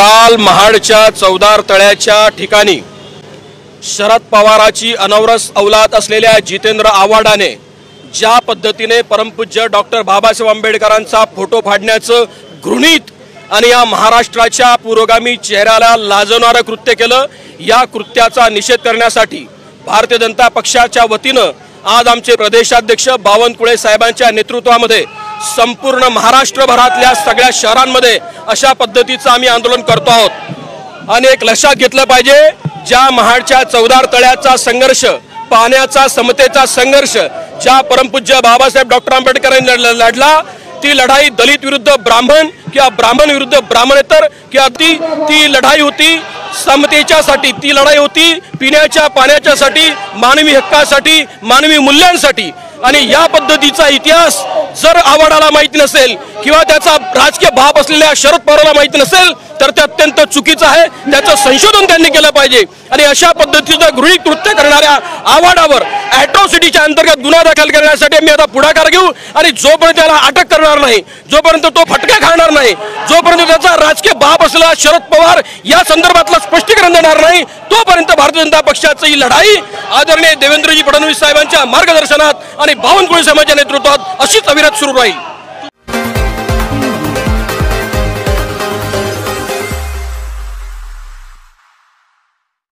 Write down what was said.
काल महाडच्या चौदार तळ्याच्या ठिकाणी शरद पवाराची अनवरस औलाद असलेल्या जितेंद्र आव्हाडाने ज्या पद्धतीने परमपूज्य डॉक्टर बाबासाहेब आंबेडकरांचा फोटो फाडण्याचं घृणित आणि या महाराष्ट्राच्या पुरोगामी चेहऱ्याला लाजवणारं कृत्य केलं। या कृत्याचा निषेध करण्यासाठी भारतीय जनता पक्षाच्या वतीनं आज आमचे प्रदेशाध्यक्ष बावनकुळे साहेबांच्या नेतृत्वामध्ये संपूर्ण महाराष्ट्रभरातल्या सगळ्या शहरांमध्ये अशा पद्धतीचं आम्ही आंदोलन करतो आहोत। आणि एक लक्षात घेतलं पाहिजे, ज्या महाडच्या चौदार तळ्याचा संघर्ष, पाण्याचा समतेचा संघर्ष ज्या परमपूज्य बाबासाहेब डॉक्टर आंबेडकरांनी लढला, ती लढाई दलित विरुद्ध ब्राह्मण किंवा ब्राह्मण विरुद्ध ब्राह्मणेतर किंवा ती लढाई होती समतेच्यासाठी, ती लढाई होती पिण्याच्या पाण्याच्यासाठी, मानवी हक्कासाठी, मानवी मूल्यांसाठी। आणि या पद्धतीचा इतिहास जर आव्हाडाला माहिती नसेल किंवा त्याचा राजकीय बाप असलेल्या शरद पवारांना माहिती नसेल तर ते अत्यंत चुकीचं आहे। त्याचं संशोधन त्यांनी केलं पाहिजे। आणि अशा पद्धतीचं घृणित कृत्य करणाऱ्या आव्हाडावर ॲट्रॉसिटीच्या अंतर्गत गुन्हा दाखल करण्यासाठी मी आता पुढाकार घेऊ आणि जोपर्यंत त्याला अटक करणार नाही, जोपर्यंत तो फटका खाणार नाही, जोपर्यंत त्याचा राजकीय बाप असलेला शरद पवार या संदर्भातलं स्पष्टीकरण देणार नाही, तोपर्यंत भारतीय जनता पक्षाची ही लढाई आदरणीय देवेंद्रजी फडणवीस साहेबांच्या मार्गदर्शनात आणि बावनकुळे साहेबांच्या नेतृत्वात अशीच अविरत सुरू राहील।